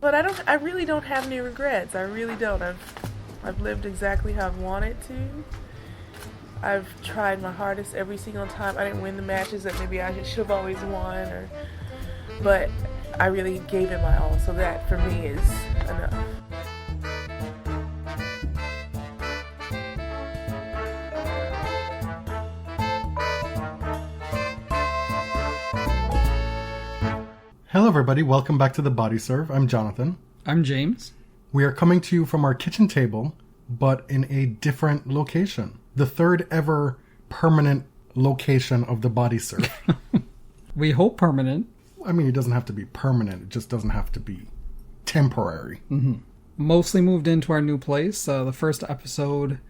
But I really don't have any regrets. I really don't. I've lived exactly how I've wanted to. I've tried my hardest every single time. I didn't win the matches that maybe I should have always won, but I really gave it my all. So that for me is enough. Hello everybody, welcome back to The Body Serve. I'm Jonathan. I'm James. We are coming to you from our kitchen table, but in a different location. The third ever permanent location of The Body Serve. We hope permanent. I mean, it doesn't have to be permanent, it just doesn't have to be temporary. Mm-hmm. Mostly moved into our new place, the first episode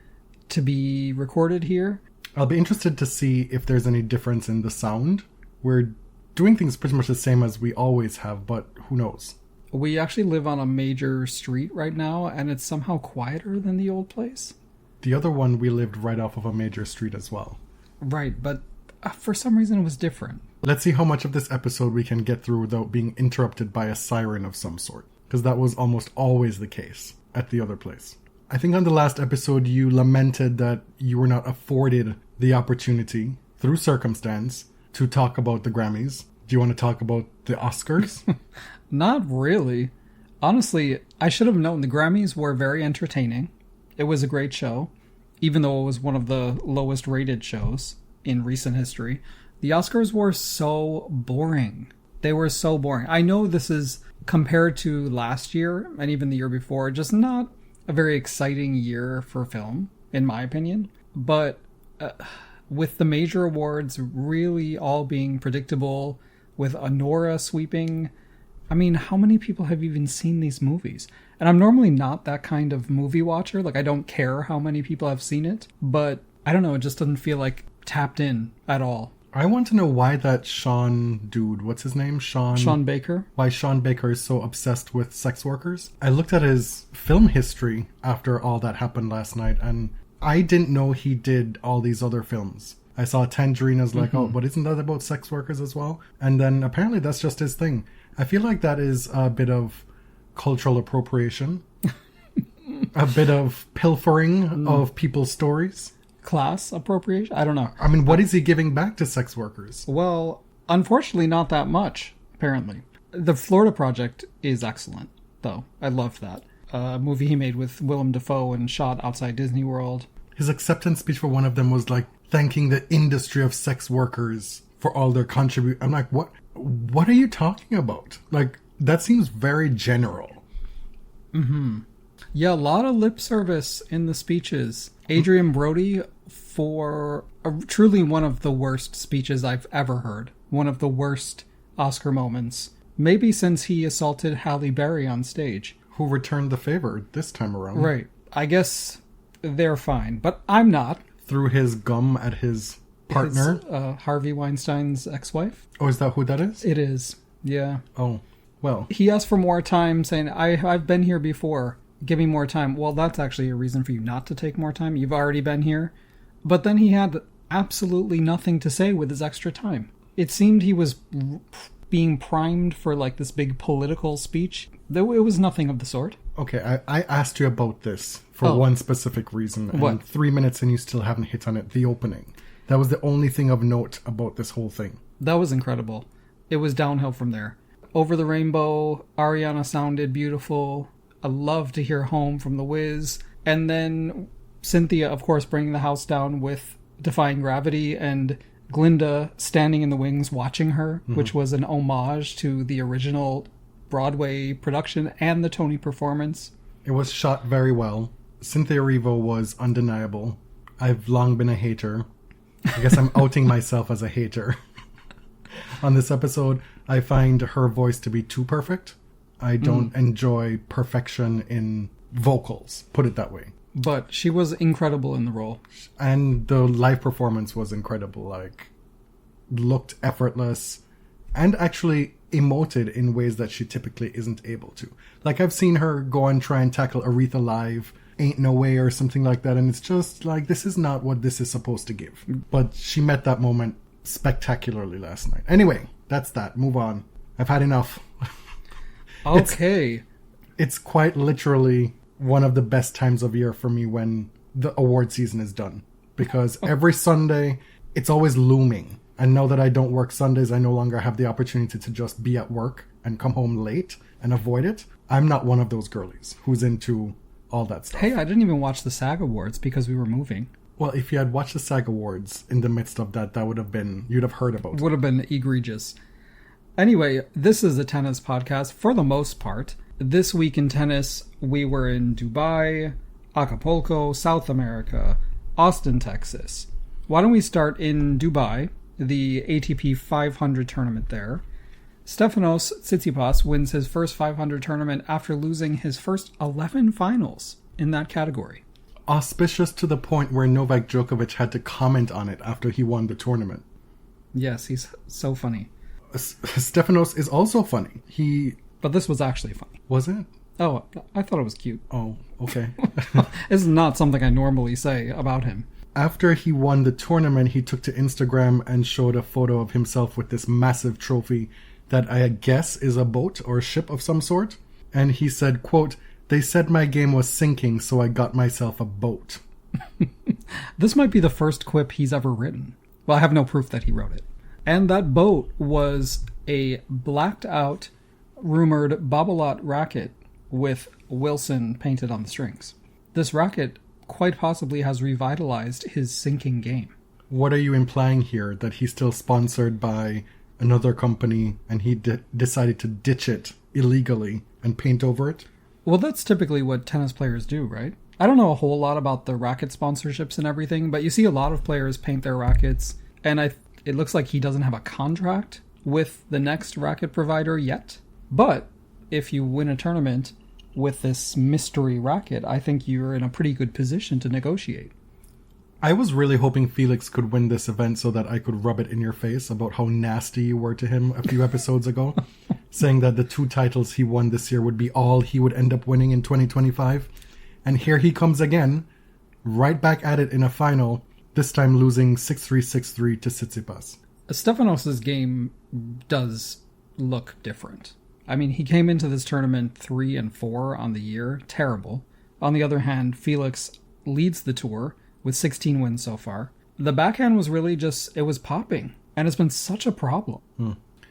to be recorded here. I'll be interested to see if there's any difference in the sound. We're doing things pretty much the same as we always have, but who knows? We actually live on a major street right now, and it's somehow quieter than the old place. The other one, we lived right off of a major street as well. Right, but for some reason it was different. Let's see how much of this episode we can get through without being interrupted by a siren of some sort. Because that was almost always the case at the other place. I think on the last episode you lamented that you were not afforded the opportunity, through circumstance, to talk about the Grammys. Do you want to talk about the Oscars? Not really. Honestly, I should have known the Grammys were very entertaining. It was a great show, even though it was one of the lowest rated shows in recent history. The Oscars were so boring. They were so boring. I know this is, compared to last year and even the year before, just not a very exciting year for film, in my opinion. But with the major awards really all being predictable, with Honora sweeping, I mean, how many people have even seen these movies? And I'm normally not that kind of movie watcher. Like, I don't care how many people have seen it. But, I don't know, it just doesn't feel like tapped in at all. I want to know why that Sean dude, what's his name? Sean Baker. Why Sean Baker is so obsessed with sex workers. I looked at his film history after all that happened last night, and I didn't know he did all these other films. I saw Tangerine as like, oh, but isn't that about sex workers as well? And then apparently that's just his thing. I feel like that is a bit of cultural appropriation. A bit of pilfering of people's stories. Class appropriation? I don't know. I mean, what is he giving back to sex workers? Well, unfortunately not that much, apparently. The Florida Project is excellent, though. I loved that. A movie he made with Willem Dafoe and shot outside Disney World. His acceptance speech for one of them was like thanking the industry of sex workers for all their contribution. I'm like, what are you talking about? Like, that seems very general. Mm-hmm. Yeah, a lot of lip service in the speeches. Adrian Brody for truly one of the worst speeches I've ever heard. One of the worst Oscar moments. Maybe since he assaulted Halle Berry on stage. Who returned the favor this time around. Right. I guess they're fine, but I'm not. Threw his gum at his partner? Harvey Weinstein's ex-wife. Oh, is that who that is? It is, yeah. Oh, well. He asked for more time, saying, I've been here before. Give me more time. Well, that's actually a reason for you not to take more time. You've already been here. But then he had absolutely nothing to say with his extra time. It seemed he was being primed for like this big political speech. Though it was nothing of the sort. Okay, I asked you about this for one specific reason. And what? 3 minutes and you still haven't hit on it. The opening. That was the only thing of note about this whole thing. That was incredible. It was downhill from there. Over the Rainbow, Ariana sounded beautiful. I love to hear Home from The Wiz. And then Cynthia, of course, bringing the house down with Defying Gravity, and Glinda standing in the wings watching her, which was an homage to the original Broadway production and the Tony performance. It was shot very well. Cynthia Erivo was undeniable. I've long been a hater. I guess I'm outing myself as a hater. On this episode, I find her voice to be too perfect. I don't enjoy perfection in vocals, put it that way. But she was incredible in the role. And the live performance was incredible. Like, looked effortless and actually emoted in ways that she typically isn't able to. Like, I've seen her go and try and tackle Aretha live, Ain't No Way or something like that, and it's just like, this is not what this is supposed to give. But she met that moment spectacularly last night. Anyway, that's that. Move on. I've had enough. Okay. It's quite literally one of the best times of year for me when the award season is done. Because every Sunday, it's always looming. And now that I don't work Sundays, I no longer have the opportunity to just be at work and come home late and avoid it. I'm not one of those girlies who's into all that stuff. Hey, I didn't even watch the SAG Awards because we were moving. Well, if you had watched the SAG Awards in the midst of that, that would have been, you'd have heard about it. Would have been egregious. Anyway, this is a tennis podcast for the most part. This week in tennis, we were in Dubai, Acapulco, South America, Austin, Texas. Why don't we start in Dubai, the ATP 500 tournament there. Stefanos Tsitsipas wins his first 500 tournament after losing his first 11 finals in that category. Auspicious to the point where Novak Djokovic had to comment on it after he won the tournament. Yes, he's so funny. Stefanos is also funny. But this was actually funny. Was it? Oh, I thought it was cute. Oh, okay. It's not something I normally say about him. After he won the tournament, he took to Instagram and showed a photo of himself with this massive trophy that I guess is a boat or a ship of some sort. And he said, quote, "They said my game was sinking, so I got myself a boat." This might be the first quip he's ever written. Well, I have no proof that he wrote it. And that boat was a blacked out, rumored Babolat racket with Wilson painted on the strings. This racket quite possibly has revitalized his sinking game. What are you implying here? That he's still sponsored by another company and he decided to ditch it illegally and paint over it? Well, that's typically what tennis players do, right? I don't know a whole lot about the racket sponsorships and everything, but you see a lot of players paint their rackets, and it looks like he doesn't have a contract with the next racket provider yet. But if you win a tournament with this mystery racket, I think you're in a pretty good position to negotiate. I was really hoping Felix could win this event so that I could rub it in your face about how nasty you were to him a few episodes ago, saying that the 2 titles he won this year would be all he would end up winning in 2025. And here he comes again, right back at it in a final, this time losing 6-3, 6-3 to Tsitsipas. Stefanos' game does look different. I mean, he came into this tournament 3-4 on the year. Terrible. On the other hand, Felix leads the tour with 16 wins so far. The backhand was really just, it was popping. And it's been such a problem.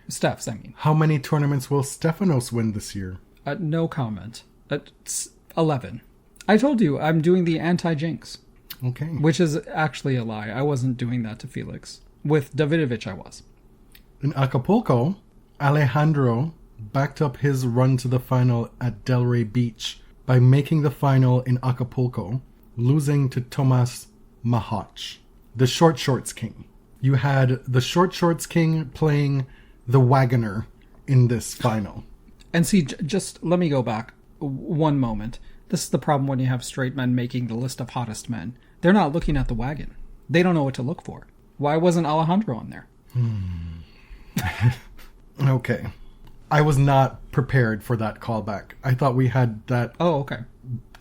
Steph's, I mean. How many tournaments will Stefanos win this year? No comment. 11. I told you, I'm doing the anti-jinx. Okay. Which is actually a lie. I wasn't doing that to Felix. With Davidovich, I was. In Acapulco, Alejandro backed up his run to the final at Delray Beach by making the final in Acapulco, losing to Tomas Mahoch, the short shorts king. You had the short shorts king playing the wagoner in this final. And see, just let me go back one moment. This is the problem when you have straight men making the list of hottest men. They're not looking at the wagon. They don't know what to look for. Why wasn't Alejandro on there? Okay. I was not prepared for that callback. I thought we had that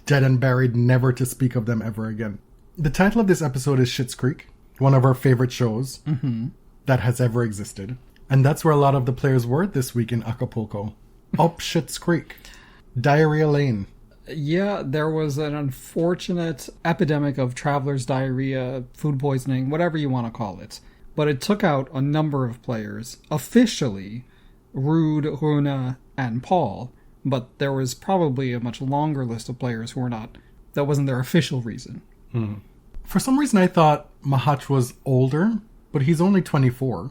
dead and buried, never to speak of them ever again. The title of this episode is Schitt's Creek, one of our favorite shows that has ever existed. And that's where a lot of the players were this week in Acapulco. Up Schitt's Creek. Diarrhea Lane. Yeah, there was an unfortunate epidemic of traveler's diarrhea, food poisoning, whatever you want to call it. But it took out a number of players. Officially, Ruud, Rune, and Paul. But there was probably a much longer list of players who were not. That wasn't their official reason. For some reason, I thought Mahoch was older, but he's only 24.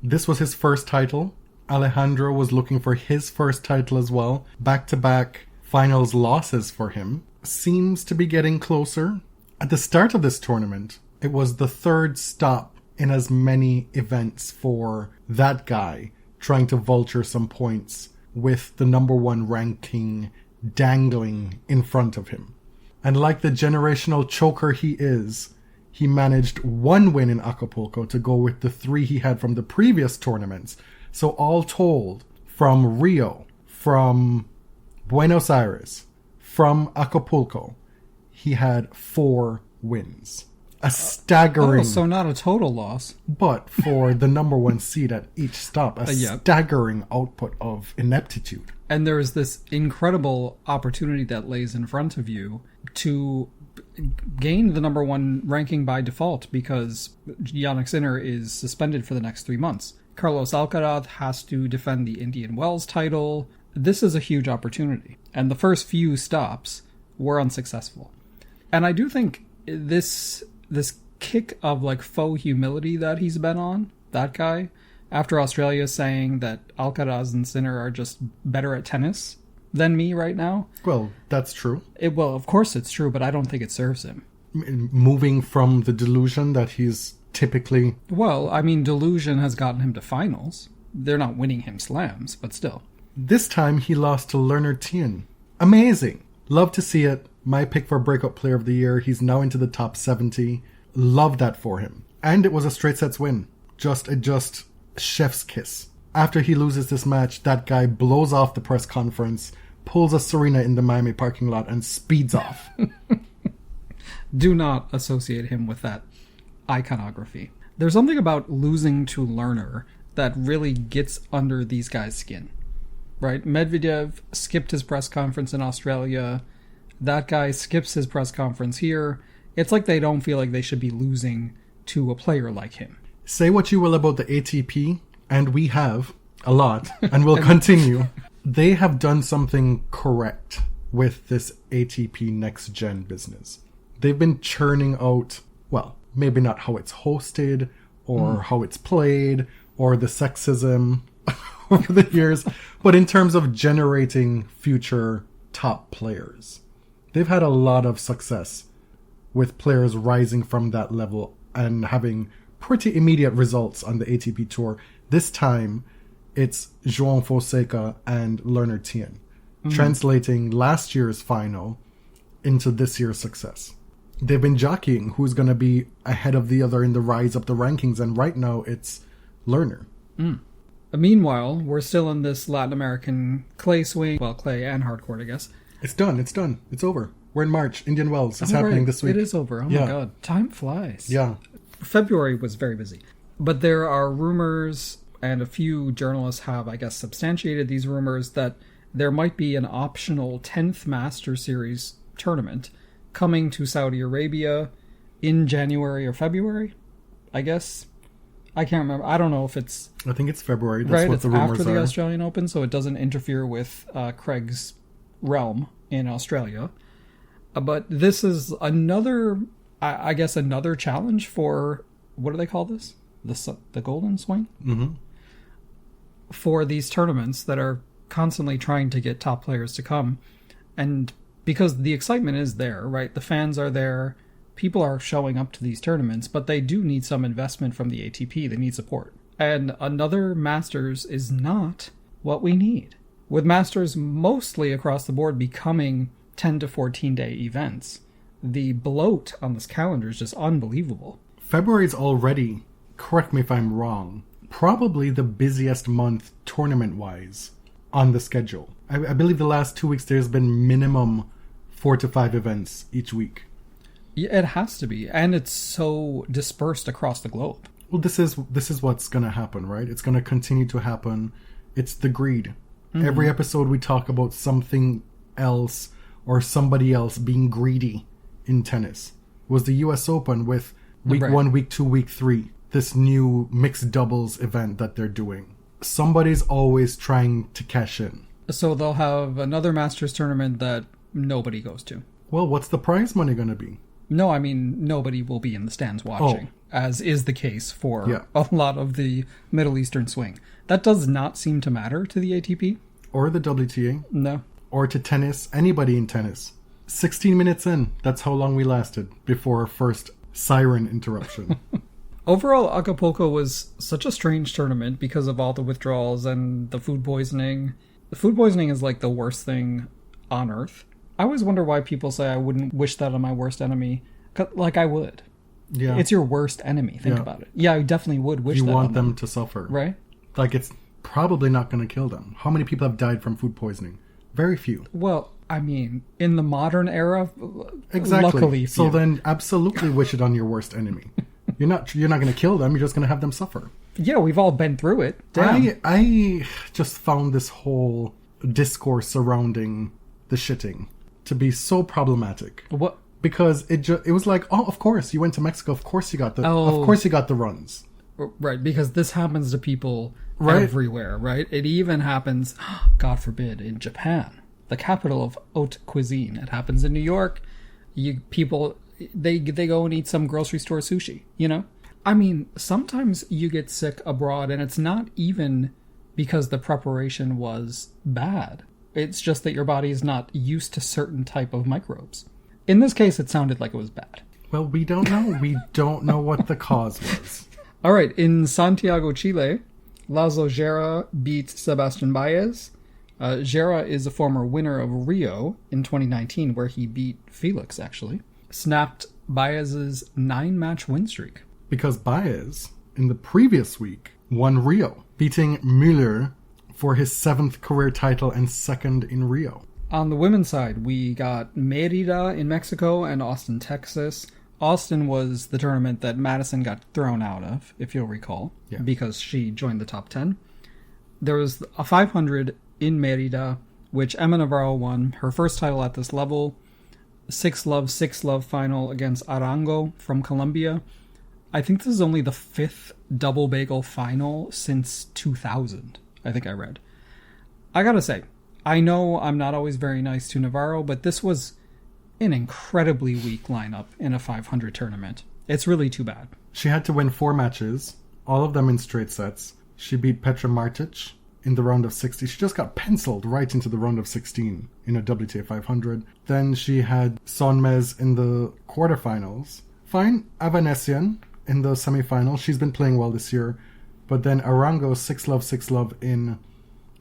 This was his first title. Alejandro was looking for his first title as well. Back-to-back finals losses for him. Seems to be getting closer. At the start of this tournament, it was the third stop in as many events for that guy trying to vulture some points with the number 1 ranking dangling in front of him. And like the generational choker he is, he managed 1 win in Acapulco to go with the 3 he had from the previous tournaments. So all told, from Rio, from Buenos Aires, from Acapulco, he had 4 wins. A staggering... so not a total loss. But for the number 1 seed at each stop, a staggering output of ineptitude. And there's this incredible opportunity that lays in front of you to gain the number one ranking by default because Jannik Sinner is suspended for the next 3 months. Carlos Alcaraz has to defend the Indian Wells title. This is a huge opportunity. And the first few stops were unsuccessful. And I do think this kick of like faux humility that he's been on, that guy, after Australia saying that Alcaraz and Sinner are just better at tennis than me right now. Well, that's true. Well, of course it's true, but I don't think it serves him. Moving from the delusion that he's typically... Well, I mean, delusion has gotten him to finals. They're not winning him slams, but still. This time he lost to Leonard Tien. Amazing. Love to see it. My pick for Breakout Player of the Year. He's now into the top 70. Love that for him. And it was a straight sets win. Just chef's kiss. After he loses this match, that guy blows off the press conference, pulls a Serena in the Miami parking lot, and speeds off. Do not associate him with that iconography. There's something about losing to Lerner that really gets under these guys' skin. Right? Medvedev skipped his press conference in Australia. That guy skips his press conference here. It's like they don't feel like they should be losing to a player like him. Say what you will about the ATP, and we have a lot, and we'll continue. They have done something correct with this ATP Next Gen business. They've been churning out, well, maybe not how it's hosted, or how it's played, or the sexism over the years, but in terms of generating future top players. They've had a lot of success with players rising from that level and having pretty immediate results on the ATP Tour. This time, it's João Fonseca and Leonard Tien, translating last year's final into this year's success. They've been jockeying who's going to be ahead of the other in the rise up the rankings, and right now it's Lerner. Meanwhile, we're still in this Latin American clay swing. Well, clay and hardcourt, I guess. It's done. It's over. We're in March. Indian Wells. It's happening this week. It is over. Oh my god. Time flies. Yeah. February was very busy. But there are rumors, and a few journalists have, I guess, substantiated these rumors, that there might be an optional 10th Master Series tournament coming to Saudi Arabia in January or February, I guess. I can't remember. I don't know if it's... I think it's February. That's right, what it's the rumors after the are. Australian Open, so it doesn't interfere with Craig's realm in Australia. But this is another, I guess, another challenge for, what do they call this? The Golden Swing? Mm-hmm. For these tournaments that are constantly trying to get top players to come. And because the excitement is there, right? The fans are there. People are showing up to these tournaments, but they do need some investment from the ATP. They need support. And another Masters is not what we need. With Masters mostly across the board becoming 10 to 14 day events, the bloat on this calendar is just unbelievable. February's already, correct me if I'm wrong, probably the busiest month tournament-wise on the schedule. I believe the last 2 weeks there's been minimum 4 to 5 events each week. Yeah, it has to be, and it's so dispersed across the globe. Well, this is what's going to happen, right? It's going to continue to happen. It's the greed. Mm-hmm. Every episode we talk about something else or somebody else being greedy in tennis. It was the US Open with week 1, week 2, week 3. This new mixed doubles event that they're doing. Somebody's always trying to cash in. So they'll have another Masters tournament that nobody goes to. Well, what's the prize money going to be? No, I mean, nobody will be in the stands watching, as is the case for a lot of the Middle Eastern swing. That does not seem to matter to the ATP. Or the WTA. No. Or to tennis, anybody in tennis. 16 minutes in, that's how long we lasted before our first siren interruption. Overall, Acapulco was such a strange tournament because of all the withdrawals and the food poisoning. The food poisoning is like the worst thing on earth. I always wonder why people say I wouldn't wish that on my worst enemy. Like, I would. Yeah. It's your worst enemy. Think about it. Yeah, I definitely would wish that on them. You want them to suffer. Right? Like, it's probably not going to kill them. How many people have died from food poisoning? Very few. Well, I mean, in the modern era, exactly. Luckily few. So then absolutely wish it on your worst enemy. You're not going to kill them. You're just going to have them suffer. Yeah, we've all been through it. Damn. I just found this whole discourse surrounding the shitting to be so problematic. What? Because it was like, oh, of course, you went to Mexico, of course you got the runs. Right, because this happens to people Right. everywhere, right? It even happens, God forbid, in Japan, the capital of haute cuisine. It happens in New York. People go and eat some grocery store sushi, you know? I mean, sometimes you get sick abroad, and it's not even because the preparation was bad. It's just that your body is not used to certain type of microbes. In this case, it sounded like it was bad. Well, we don't know. We don't know what the cause was. All right, in Santiago, Chile, Laszlo Djere beat Sebastian Baez. Djere is a former winner of Rio in 2019, where he beat Felix, actually. Snapped Baez's 9-match win streak. Because Baez, in the previous week, won Rio, beating Müller for his 7th career title and 2nd in Rio. On the women's side, we got Mérida in Mexico and Austin, Texas. Austin was the tournament that Madison got thrown out of, if you'll recall, because she joined the top 10. There was a 500 in Mérida, which Emma Navarro won, her first title at this level. 6-love final against Arango from Colombia. I think this is only the 5th double bagel final since 2000, I think I read. I gotta say, I know I'm not always very nice to Navarro, but this was an incredibly weak lineup in a 500 tournament. It's really too bad. She had to win 4 matches, all of them in straight sets. She beat Petra Martic in the round of 60. She just got penciled right into the round of 16 in a WTA 500. Then she had Sonmez in the quarterfinals. Fine, Avanesian in the semifinals. She's been playing well this year. But then Arango 6-love in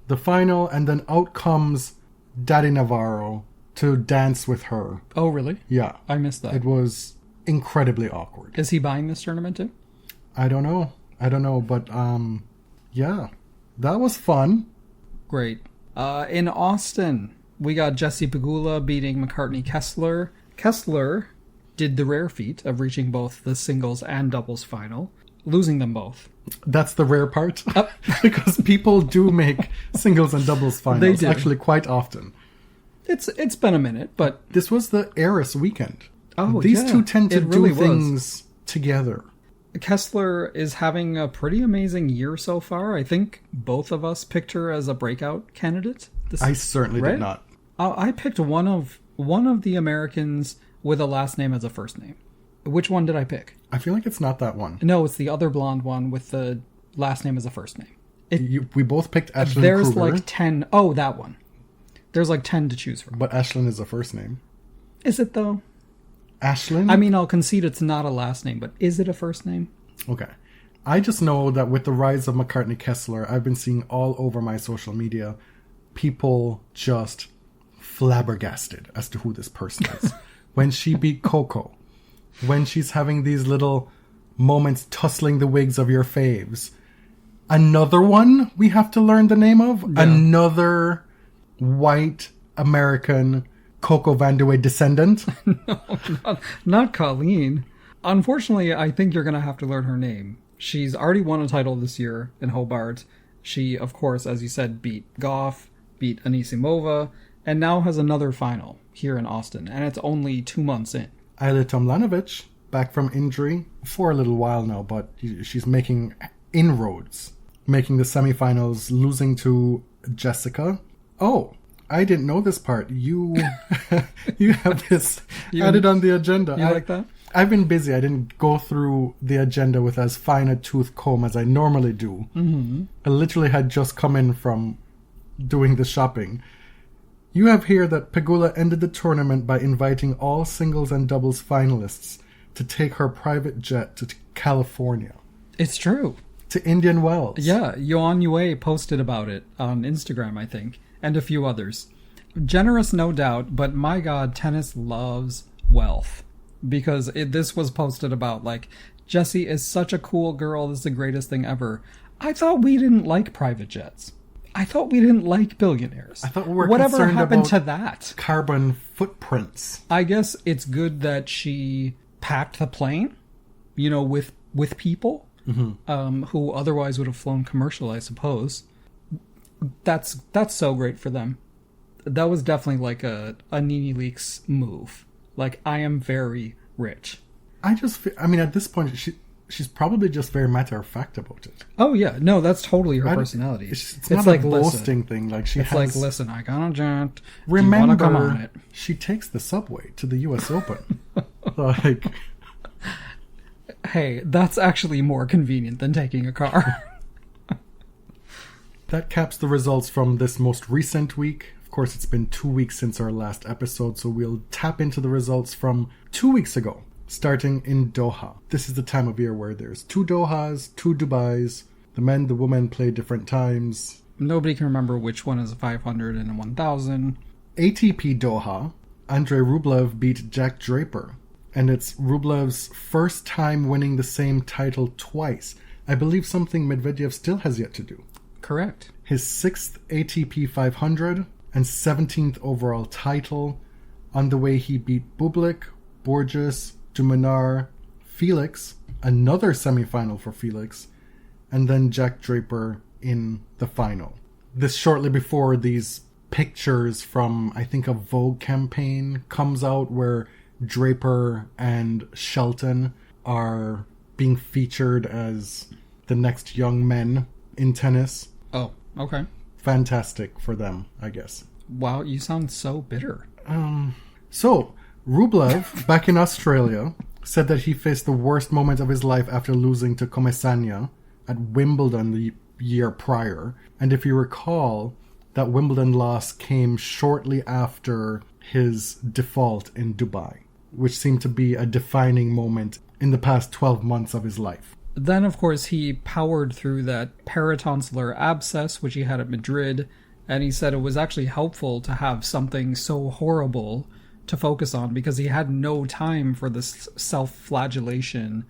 the final, and then out comes Daddy Navarro to dance with her. Oh, really? Yeah. I missed that. It was incredibly awkward. Is he buying this tournament too? I don't know, but yeah. That was fun. Great. In Austin, we got Jessie Pegula beating McCartney Kessler. Kessler did the rare feat of reaching both the singles and doubles final, losing them both. That's the rare part. Because people do make singles and doubles finals. They do. Actually quite often. It's been a minute, but this was the Eris weekend. Oh, These yeah, two tend to it really do things together. Kessler is having a pretty amazing year so far. I think both of us picked her as a breakout candidate. I certainly did not. I picked one of the Americans with a last name as a first name. Which one did I pick? I feel like it's not that one. No, it's the other blonde one with the last name as a first name. We both picked Ashlyn There's Kruger. like 10. Oh, that one. There's like 10 to choose from. But Ashlyn is a first name. Is it though? Ashlyn? I mean, I'll concede it's not a last name, but is it a first name? Okay. I just know that with the rise of McCartney Kessler, I've been seeing all over my social media people just flabbergasted as to who this person is. When she beat Coco, when she's having these little moments tussling the wigs of your faves. Another one we have to learn the name of? Yeah. Another white American Coco Vandeweghe descendant? No, not Colleen. Unfortunately, I think you're going to have to learn her name. She's already won a title this year in Hobart. She, of course, as you said, beat Goff, beat Anisimova, and now has another final here in Austin, and it's only 2 months in. Ayla Tomljanovic, back from injury for a little while now, but she's making inroads, making the semifinals, losing to Jessica. Oh, I didn't know this part. You have this added on the agenda. You like that? I've been busy. I didn't go through the agenda with as fine a tooth comb as I normally do. Mm-hmm. I literally had just come in from doing the shopping. You have here that Pegula ended the tournament by inviting all singles and doubles finalists to take her private jet to California. It's true. To Indian Wells. Yeah, Yuan Yue posted about it on Instagram, I think, and a few others. Generous, no doubt, but my God, tennis loves wealth. Because this was posted about, like, Jessie is such a cool girl, this is the greatest thing ever. I thought we didn't like private jets. I thought we didn't like billionaires. I thought we were Whatever concerned happened about to that? Carbon footprints. I guess it's good that she packed the plane, with people who otherwise would have flown commercial, I suppose. That's so great for them. That was definitely like a Nene Leakes move. Like, I am very rich. I mean, at this point, she's probably just very matter-of-fact about it. Oh, yeah. No, that's totally her personality. It's not like a boasting thing. Like, it's like, listen, I got a jet. Remember, come on it? She takes the subway to the U.S. Open. Like... Hey, that's actually more convenient than taking a car. That caps the results from this most recent week. Of course, it's been 2 weeks since our last episode, so we'll tap into the results from 2 weeks ago, starting in Doha. This is the time of year where there's 2 Dohas, 2 Dubais. The men, the women play different times. Nobody can remember which one is a 500 and a 1000. ATP Doha, Andrey Rublev beat Jack Draper. And it's Rublev's first time winning the same title twice. I believe something Medvedev still has yet to do. Correct. His 6th ATP 500 and 17th overall title. On the way, he beat Bublik, Borges, Dumonar, Felix, another semi-final for Felix, and then Jack Draper in the final. This shortly before these pictures from, I think, a Vogue campaign comes out where Draper and Shelton are being featured as the next young men in tennis. Oh, okay. Fantastic for them, I guess. Wow, you sound so bitter. So, Rublev, back in Australia, said that he faced the worst moment of his life after losing to Komesanya at Wimbledon the year prior. And if you recall, that Wimbledon loss came shortly after his default in Dubai, which seemed to be a defining moment in the past 12 months of his life. Then, of course, he powered through that peritonsillar abscess, which he had at Madrid, and he said it was actually helpful to have something so horrible to focus on because he had no time for this self-flagellation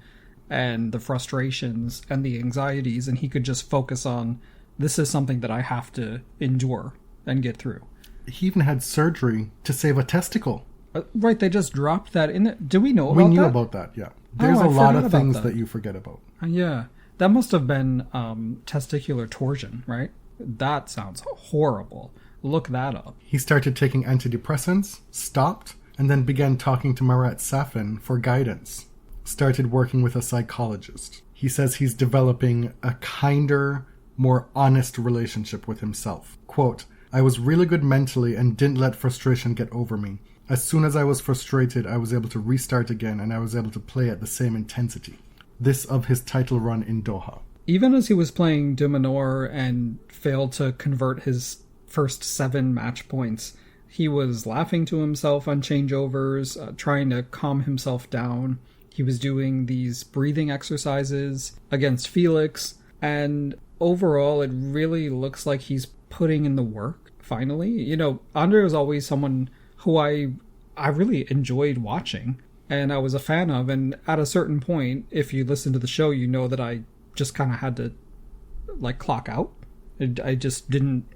and the frustrations and the anxieties, and he could just focus on, this is something that I have to endure and get through. He even had surgery to save a testicle. Right, they just dropped that in it. Do we know about that? We knew about that, yeah. There's a lot of things that you forget about. Yeah. That must have been testicular torsion, right? That sounds horrible. Look that up. He started taking antidepressants, stopped, and then began talking to Marat Safin for guidance. Started working with a psychologist. He says he's developing a kinder, more honest relationship with himself. Quote, I was really good mentally and didn't let frustration get over me. As soon as I was frustrated, I was able to restart again and I was able to play at the same intensity. This of his title run in Doha. Even as he was playing de Minaur and failed to convert his first 7 match points, he was laughing to himself on changeovers, trying to calm himself down. He was doing these breathing exercises against Felix, and overall it really looks like he's putting in the work, finally. You know, Andrey was always someone who I really enjoyed watching, and I was a fan of, and at a certain point, if you listen to the show, you know that I just kind of had to, like, clock out. I just didn't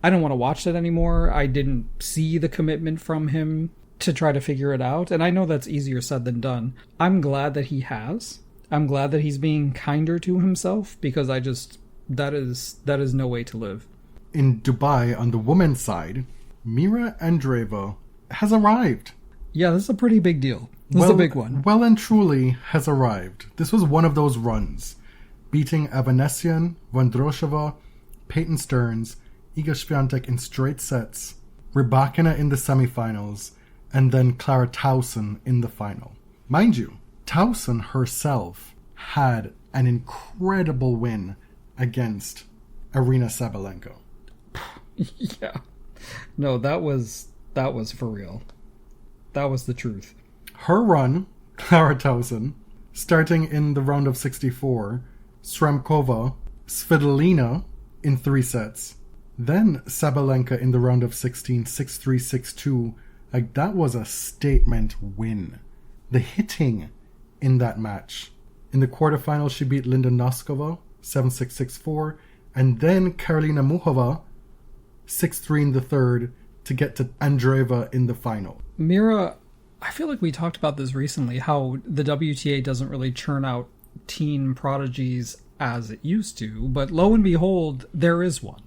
want to watch that anymore. I didn't see the commitment from him to try to figure it out, and I know that's easier said than done. I'm glad that he has. I'm glad that he's being kinder to himself, because that is no way to live. In Dubai, on the women's side, Mira Andreeva has arrived. Yeah, this is a pretty big deal. This is a big one. Well and truly has arrived. This was one of those runs. Beating Avanesian, Vondroshova, Peyton Stearns, Iga Swiatek in straight sets, Rybakina in the semifinals, and then Clara Tauson in the final. Mind you, Tauson herself had an incredible win against Aryna Sabalenka. Yeah. No, that was for real. That was the truth. Her run, Clara Tauson, starting in the round of 64, Sramkova, Svitolina in 3 sets, then Sabalenka in the round of 16, 6-3, 6-2. Like, that was a statement win. The hitting in that match. In the quarterfinals, she beat Linda Noskova, 7-6, 6-4, and then Karolina Muchova, 6-3 in the third, to get to Andreeva in the final. Mira, I feel like we talked about this recently, how the WTA doesn't really churn out teen prodigies as it used to, but lo and behold, there is one.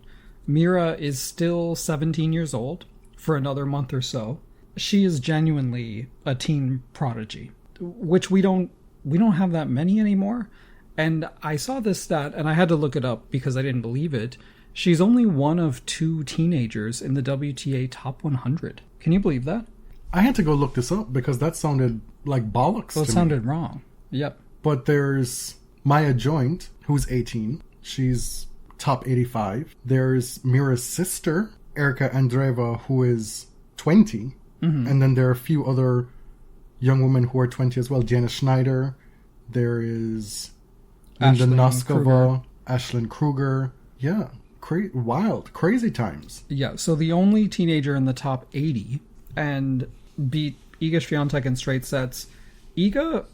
Mira is still 17 years old for another month or so. She is genuinely a teen prodigy, which we don't have that many anymore. And I saw this stat, and I had to look it up because I didn't believe it. She's only one of 2 teenagers in the WTA top 100. Can you believe that? I had to go look this up because that sounded like bollocks Well, it to sounded me. wrong. Yep. But there's Maya Joint, who's 18. She's top 85. There's Mira's sister, Erica Andreeva, who is 20. Mm-hmm. And then there are a few other young women who are 20 as well. Jana Schneider. There is Linda Noskova, Ashlyn Kruger. Yeah. Wild. Crazy times. Yeah. So the only teenager in the top 80 and beat Iga Swiatek in straight sets. Iga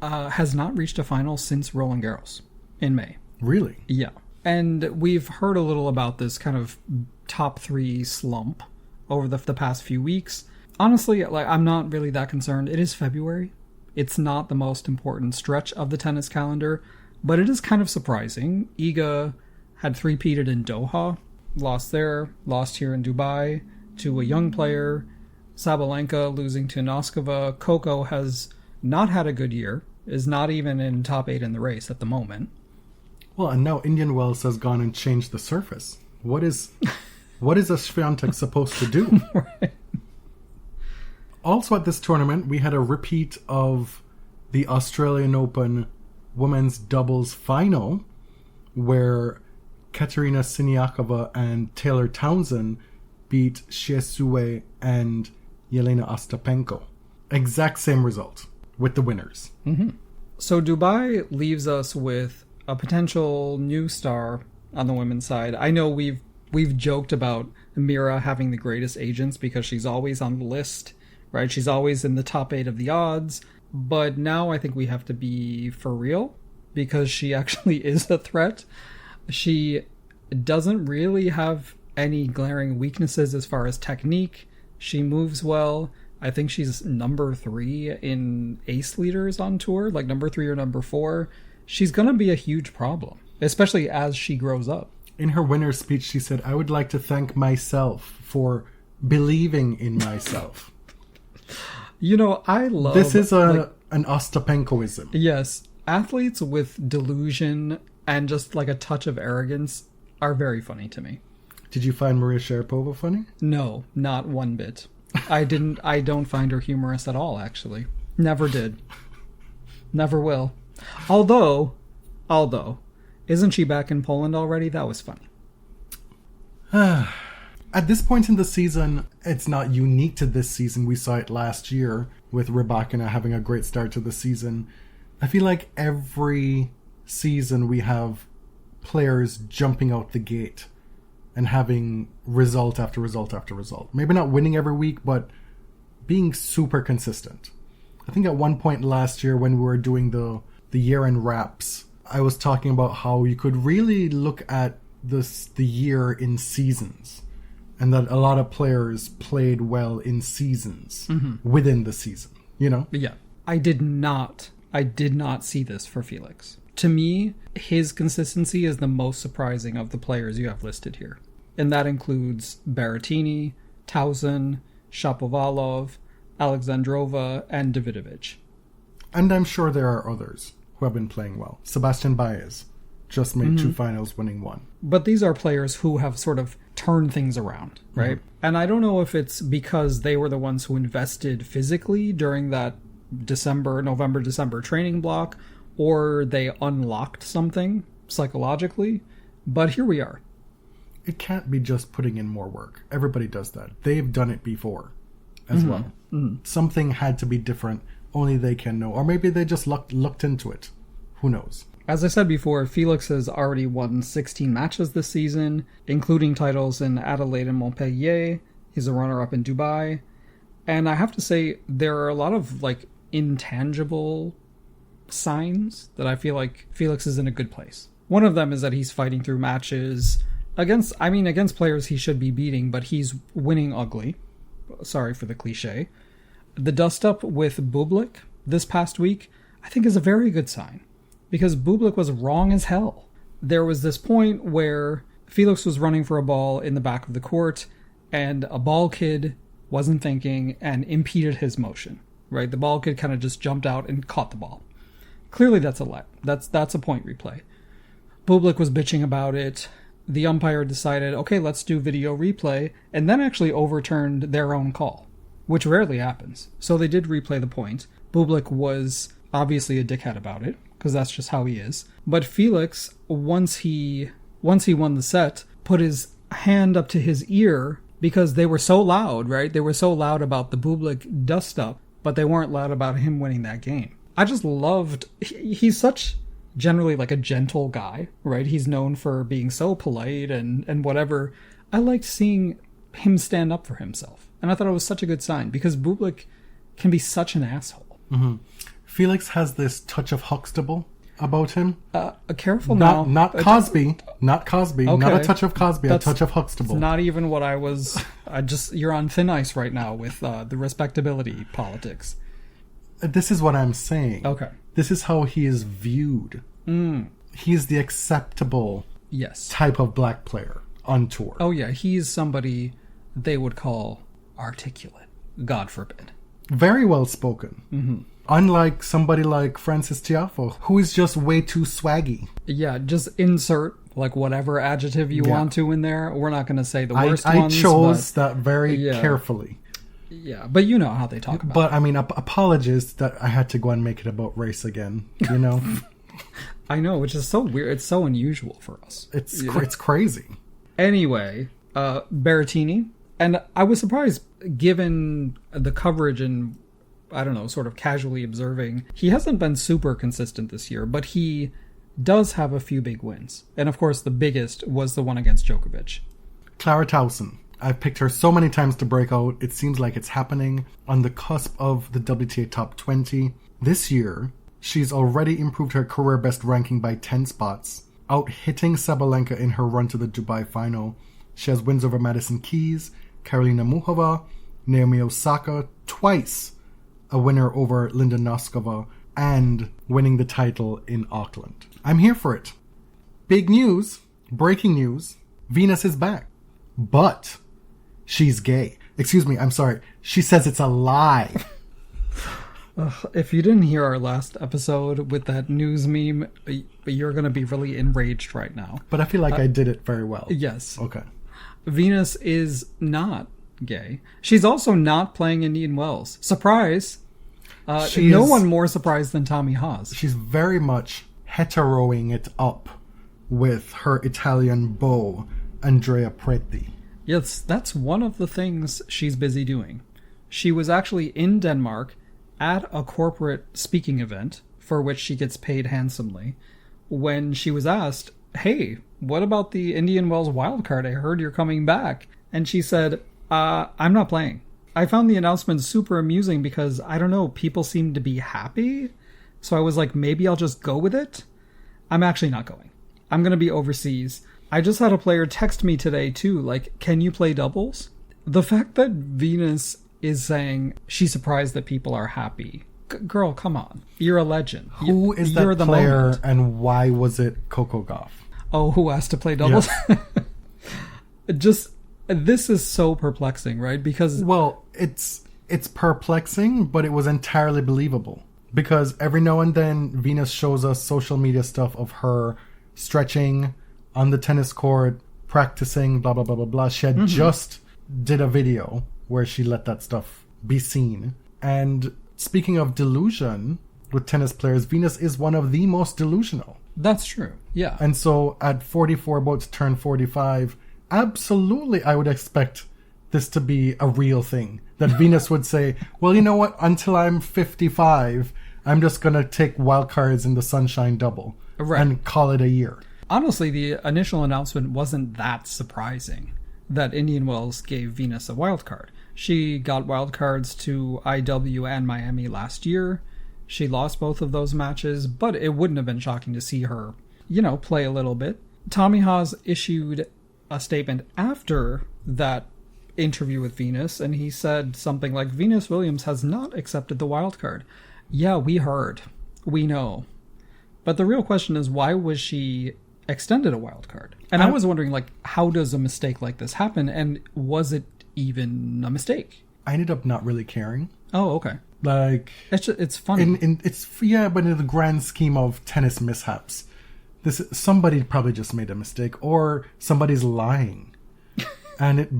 has not reached a final since Roland Garros in May. Really? Yeah. And we've heard a little about this kind of top 3 slump over the past few weeks. Honestly, like, I'm not really that concerned. It is February. It's not the most important stretch of the tennis calendar, but it is kind of surprising. Iga had 3-peated in Doha, lost there, lost here in Dubai to a young player. Sabalenka losing to Noskova. Coco has not had a good year, is not even in top 8 in the race at the moment. Well, and now Indian Wells has gone and changed the surface. What is a Swiatek supposed to do? Right. Also at this tournament, we had a repeat of the Australian Open women's doubles final, where Katerina Siniakova and Taylor Townsend beat Xie Sue and Yelena Ostapenko. Exact same result with the winners. Mm-hmm. So Dubai leaves us with a potential new star on the women's side. I know we've joked about Mira having the greatest agents because she's always on the list, right? She's always in the top 8 of the odds. But now I think we have to be for real because she actually is a threat. She doesn't really have any glaring weaknesses as far as technique. She moves well. I think she's number 3 in ace leaders on tour, like number 3 or number 4. She's going to be a huge problem, especially as she grows up. In her winner's speech, she said, "I would like to thank myself for believing in myself." You know, I love... This is an Ostapenkoism. Yes. Athletes with delusion and just like a touch of arrogance are very funny to me. Did you find Maria Sharapova funny? No, not one bit. I don't find her humorous at all, actually. Never did. Never will. Although, isn't she back in Poland already? That was funny. At this point in the season, it's not unique to this season. We saw it last year with Rybakina having a great start to the season. I feel like every season we have players jumping out the gate and having result after result after result. Maybe not winning every week, but being super consistent. I think at one point last year when we were doing the year-end wraps, I was talking about how you could really look at the year in seasons, and that a lot of players played well in seasons within the season, you know? Yeah. I did not see this for Felix. To me, his consistency is the most surprising of the players you have listed here. And that includes Berrettini, Towson, Shapovalov, Alexandrova, and Davidovich. And I'm sure there are others who have been playing well. Sebastian Baez just made 2 finals, winning 1. But these are players who have sort of turned things around, right? And I don't know if it's because they were the ones who invested physically during that November-December training block, or they unlocked something psychologically. But here we are. It can't be just putting in more work. Everybody does that. They've done it before as well. Something had to be different. Only they can know. Or maybe they just looked into it. Who knows? As I said before, Felix has already won 16 matches this season, including titles in Adelaide and Montpellier. He's a runner-up in Dubai. And I have to say, there are a lot of like intangible signs that I feel like Felix is in a good place. One of them is that he's fighting through matches against players he should be beating, but he's winning ugly. Sorry for the cliche. The dust-up with Bublik this past week, I think, is a very good sign. Because Bublik was wrong as hell. There was this point where Felix was running for a ball in the back of the court, and a ball kid wasn't thinking and impeded his motion, right? The ball kid kind of just jumped out and caught the ball. Clearly that's a let. That's a point replay. Bublik was bitching about it. The umpire decided, okay, let's do video replay, and then actually overturned their own call, which rarely happens. So they did replay the point. Bublik was obviously a dickhead about it, because that's just how he is. But Felix, once he won the set, put his hand up to his ear because they were so loud, right? They were so loud about the Bublik dust-up, but they weren't loud about him winning that game. I just loved... He's such generally like a gentle guy, right? He's known for being so polite and whatever. I liked seeing him stand up for himself. And I thought it was such a good sign because Bublik can be such an asshole. Mm-hmm. Felix has this touch of Huxtable about him. Careful now. Not Cosby. Not Cosby. Okay. Not a touch of Cosby, a touch of Huxtable. Not even what I was... You're on thin ice right now with the respectability politics. This is what I'm saying. Okay. This is how he is viewed. He's the acceptable type of black player on tour. Oh, yeah. He's somebody they would call articulate. God forbid. Very well spoken. Mm-hmm. Unlike somebody like Francis Tiafoe, who is just way too swaggy. Yeah, just insert like whatever adjective you want to in there. We're not going to say the worst ones. I chose that very carefully. Yeah, but you know how they talk about it. But, I mean, apologies that I had to go and make it about race again, you know? I know, which is so weird. It's so unusual for us. It's crazy. Anyway, Berrettini. And I was surprised, given the coverage and, I don't know, sort of casually observing. He hasn't been super consistent this year, but he does have a few big wins. And, of course, the biggest was the one against Djokovic. Clara Towson. I've picked her so many times to break out. It seems like it's happening on the cusp of the WTA Top 20. This year, she's already improved her career best ranking by 10 spots, out-hitting Sabalenka in her run to the Dubai final. She has wins over Madison Keys, Karolina Muchova, Naomi Osaka, twice a winner over Linda Noskova, and winning the title in Auckland. I'm here for it. Big news, breaking news, Venus is back. But she's gay. Excuse me, I'm sorry. She says it's a lie. If you didn't hear our last episode with that news meme, you're going to be really enraged right now. But I feel like I did it very well. Yes. Okay. Venus is not gay. She's also not playing Indian Wells. Surprise! No one more surprised than Tommy Haas. She's very much heteroing it up with her Italian beau, Andrea Preti. Yes, that's one of the things she's busy doing. She was actually in Denmark at a corporate speaking event, for which she gets paid handsomely, when she was asked, hey, what about the Indian Wells wildcard? I heard you're coming back. And she said, I'm not playing. I found the announcement super amusing because, I don't know, people seem to be happy. So I was like, maybe I'll just go with it. I'm actually not going. I'm going to be overseas. I just had a player text me today, too, like, can you play doubles? The fact that Venus is saying she's surprised that people are happy. Girl, come on. You're a legend. Who is that player and why was it Coco Gauff? Oh, who asked to play doubles? Yes. This is so perplexing, right? Because... Well, it's perplexing, but it was entirely believable. Because every now and then, Venus shows us social media stuff of her stretching on the tennis court, practicing, blah, blah, blah, blah, blah. She had just did a video where she let that stuff be seen. And speaking of delusion with tennis players, Venus is one of the most delusional. That's true, yeah. And so at 44, about to turn 45, absolutely I would expect this to be a real thing. That Venus would say, well, you know what? Until I'm 55, I'm just going to take wildcards in the Sunshine Double and call it a year. Honestly, the initial announcement wasn't that surprising that Indian Wells gave Venus a wildcard. She got wildcards to IW and Miami last year. She lost both of those matches, but it wouldn't have been shocking to see her, play a little bit. Tommy Haas issued a statement after that interview with Venus, and he said something like, Venus Williams has not accepted the wildcard. Yeah, we heard. We know. But the real question is, why was she extended a wild card. And I was wondering, like, how does a mistake like this happen? And was it even a mistake? I ended up not really caring. Oh, okay. Like, it's funny. But in the grand scheme of tennis mishaps, somebody probably just made a mistake, or somebody's lying. And it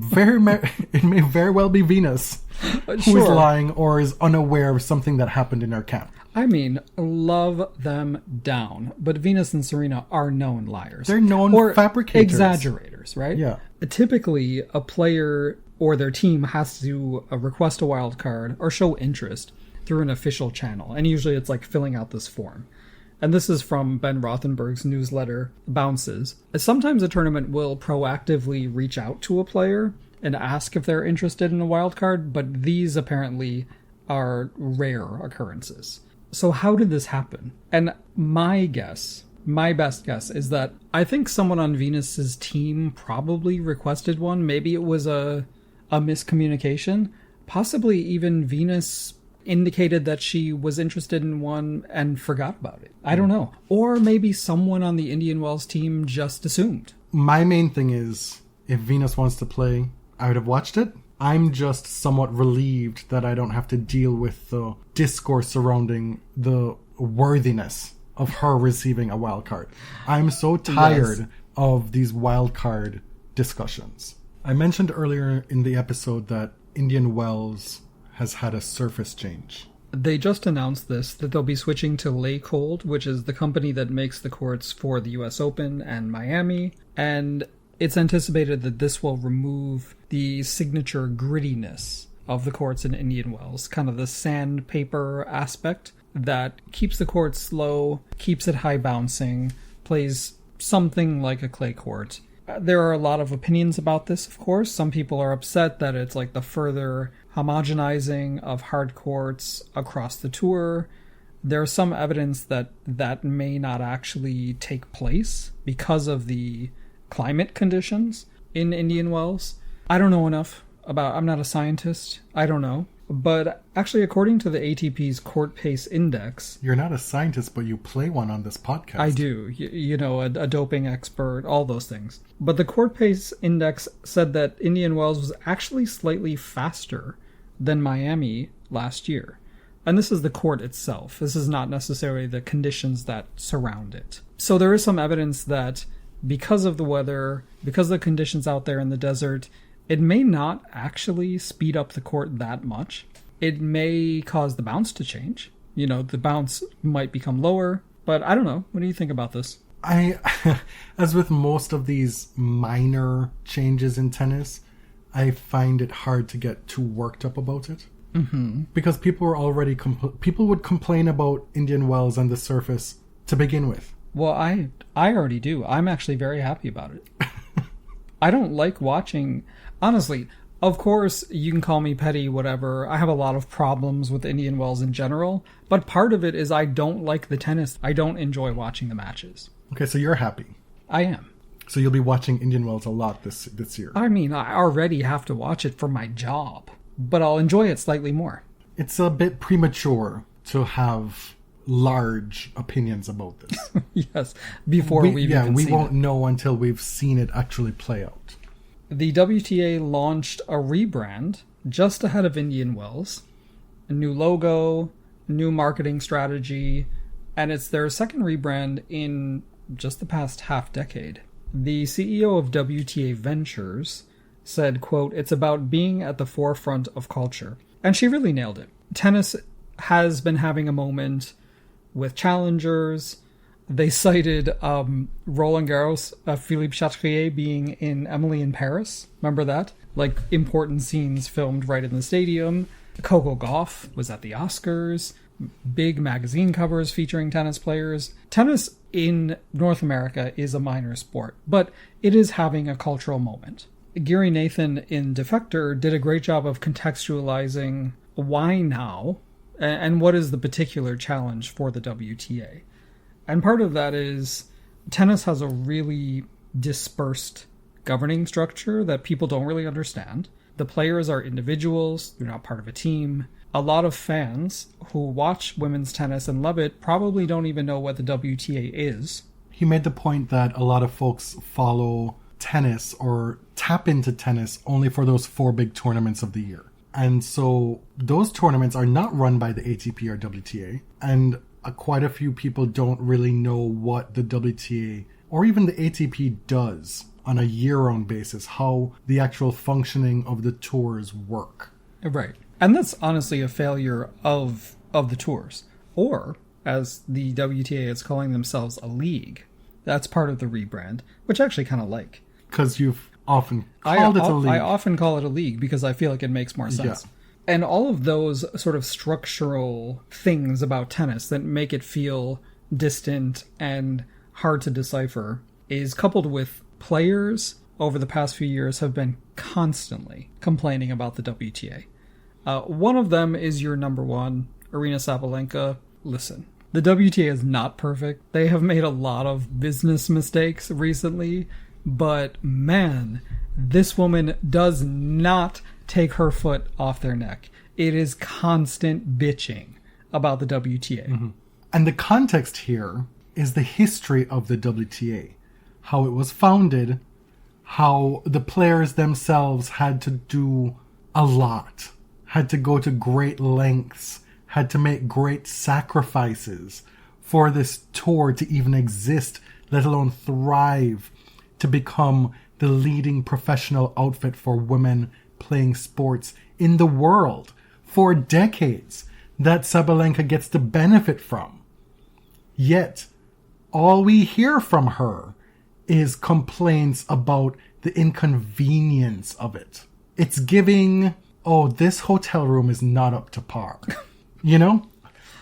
may very well be Venus who is lying or is unaware of something that happened in her camp. I mean, love them down. But Venus and Serena are known liars. They're known fabricators. Exaggerators, right? Yeah. Typically, a player or their team has to request a wild card or show interest through an official channel. And usually it's like filling out this form. And this is from Ben Rothenberg's newsletter, Bounces. Sometimes a tournament will proactively reach out to a player and ask if they're interested in a wild card, but these apparently are rare occurrences. So how did this happen? And my best guess, is that I think someone on Venus's team probably requested one. Maybe it was a miscommunication. Possibly even Venus indicated that she was interested in one and forgot about it. I don't know. Or maybe someone on the Indian Wells team just assumed. My main thing is, if Venus wants to play, I would have watched it. I'm just somewhat relieved that I don't have to deal with the discourse surrounding the worthiness of her receiving a wild card. I'm so tired of these wild card discussions. I mentioned earlier in the episode that Indian Wells has had a surface change. They just announced this, that they'll be switching to Laykold, which is the company that makes the courts for the US Open and Miami, and it's anticipated that this will remove the signature grittiness of the courts in Indian Wells, kind of the sandpaper aspect that keeps the court slow, keeps it high bouncing, plays something like a clay court. There are a lot of opinions about this, of course. Some people are upset that it's like the further homogenizing of hard courts across the tour. There's some evidence that that may not actually take place because of the climate conditions in Indian Wells. I don't know enough about, I'm not a scientist. I don't know. But actually, according to the ATP's Court Pace Index... You're not a scientist, but you play one on this podcast. I do. You know, a doping expert, all those things. But the Court Pace Index said that Indian Wells was actually slightly faster than Miami last year. And this is the court itself. This is not necessarily the conditions that surround it. So there is some evidence that because of the weather, because of the conditions out there in the desert, it may not actually speed up the court that much. It may cause the bounce to change. You know, the bounce might become lower, but I don't know. What do you think about this? As with most of these minor changes in tennis, I find it hard to get too worked up about it. Mm-hmm. Because people are already people would complain about Indian Wells and the surface to begin with. Well, I already do. I'm actually very happy about it. I don't like watching... Honestly, of course, you can call me petty, whatever. I have a lot of problems with Indian Wells in general, but part of it is I don't like the tennis. I don't enjoy watching the matches. Okay, so you're happy. I am. So you'll be watching Indian Wells a lot this year. I mean, I already have to watch it for my job, but I'll enjoy it slightly more. It's a bit premature to have large opinions about this. Yes, before we've even seen it. We won't know until we've seen it actually play out. The WTA launched a rebrand just ahead of Indian Wells. A new logo, new marketing strategy, and it's their second rebrand in just the past half decade. The CEO of WTA Ventures said, quote, "It's about being at the forefront of culture." And she really nailed it. Tennis has been having a moment with challengers. They cited Roland Garros, Philippe Chatrier being in Emily in Paris. Remember that? Like, important scenes filmed right in the stadium. Coco Gauff was at the Oscars. Big magazine covers featuring tennis players. Tennis in North America is a minor sport, but it is having a cultural moment. Gary Nathan in Defector did a great job of contextualizing why now, and what is the particular challenge for the WTA. And part of that is tennis has a really dispersed governing structure that people don't really understand. The players are individuals, they're not part of a team. A lot of fans who watch women's tennis and love it probably don't even know what the WTA is. he made the point that a lot of folks follow tennis or tap into tennis only for those 4 big tournaments of the year. And so those tournaments are not run by the ATP or WTA. And quite a few people don't really know what the WTA or even the ATP does on a year-round basis, how the actual functioning of the tours work. Right. And that's honestly a failure of the tours. Or, as the WTA is calling themselves, a league. That's part of the rebrand, which I actually kind of like. Because you've often called it a league. I often call it a league because I feel like it makes more sense. Yeah. And all of those sort of structural things about tennis that make it feel distant and hard to decipher is coupled with players over the past few years have been constantly complaining about the WTA. One of them is your number one, Aryna Sabalenka. Listen, the WTA is not perfect. They have made a lot of business mistakes recently, but man, this woman does not take her foot off their neck. It is constant bitching about the WTA. Mm-hmm. And the context here is the history of the WTA, how it was founded, how the players themselves had to do a lot, had to go to great lengths, had to make great sacrifices for this tour to even exist, let alone thrive, to become the leading professional outfit for women playing sports in the world for decades that Sabalenka gets to benefit from. Yet, all we hear from her is complaints about the inconvenience of it. It's giving, oh, this hotel room is not up to par. You know?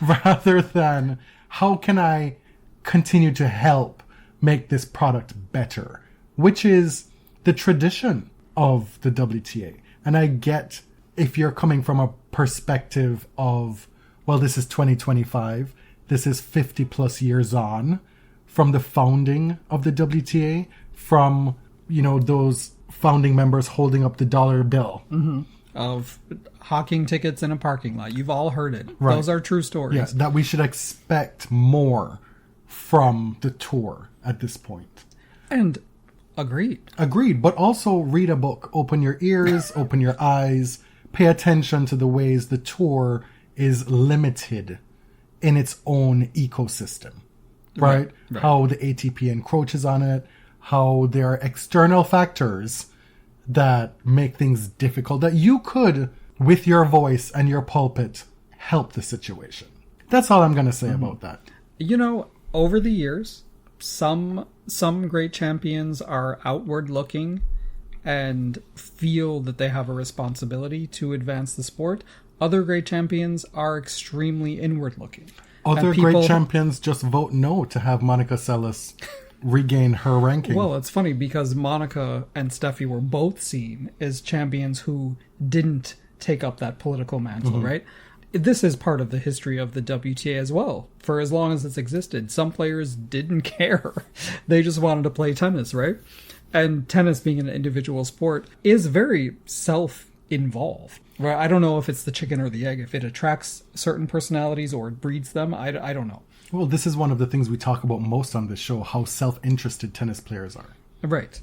Rather than, how can I continue to help make this product better? Which is the tradition of the WTA. And I get if you're coming from a perspective of, well, this is 2025. This is 50 plus years on from the founding of the WTA, from, you know, those founding members holding up the dollar bill. Mm-hmm. Of hawking tickets in a parking lot. You've all heard it. Right. Those are true stories. Yes, that we should expect more from the tour at this point. And agreed. But also read a book. Open your ears, open your eyes, pay attention to the ways the tour is limited in its own ecosystem. Right? How the ATP encroaches on it, how there are external factors that make things difficult, that you could, with your voice and your pulpit, help the situation. That's all I'm going to say about that. You know, over the years, some great champions are outward looking and feel that they have a responsibility to advance the sport. Other great champions are extremely inward looking. Other great champions just vote no to have Monica Seles regain her ranking. Well, it's funny because Monica and Steffi were both seen as champions who didn't take up that political mantle, right? This is part of the history of the WTA as well. For as long as it's existed, some players didn't care. They just wanted to play tennis, right? And tennis, being an individual sport, is very self-involved. Right? I don't know if it's the chicken or the egg, if it attracts certain personalities or it breeds them. I don't know. Well, this is one of the things we talk about most on this show, how self-interested tennis players are. Right.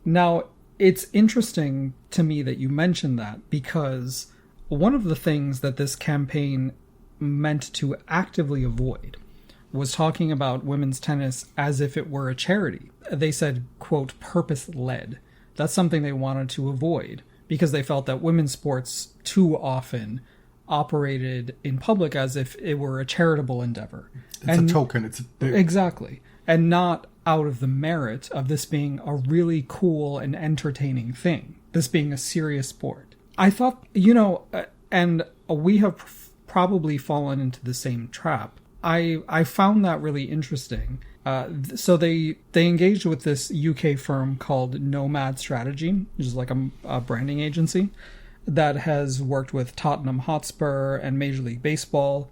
Now, it's interesting to me that you mentioned that, because one of the things that this campaign meant to actively avoid was talking about women's tennis as if it were a charity. They said, quote, purpose-led. That's something they wanted to avoid because they felt that women's sports too often operated in public as if it were a charitable endeavor. It's a token. Exactly. And not out of the merit of this being a really cool and entertaining thing. This being a serious sport. I thought, you know, and we have probably fallen into the same trap. I found that really interesting. So they engaged with this UK firm called Nomad Strategy, which is like a branding agency that has worked with Tottenham Hotspur and Major League Baseball.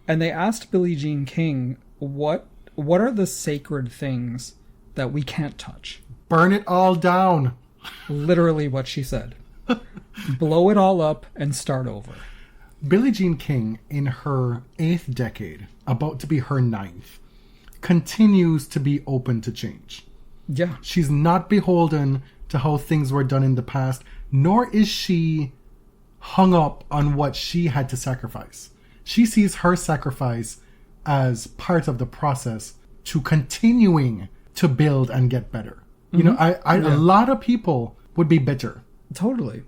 And they asked Billie Jean King, what are the sacred things that we can't touch? Burn it all down. Literally what she said. Blow it all up and start over. Billie Jean King, in her 8th decade, about to be her 9th, continues to be open to change. Yeah. She's not beholden to how things were done in the past, nor is she hung up on what she had to sacrifice. She sees her sacrifice as part of the process to continuing to build and get better. You know, a lot of people would be bitter. Totally.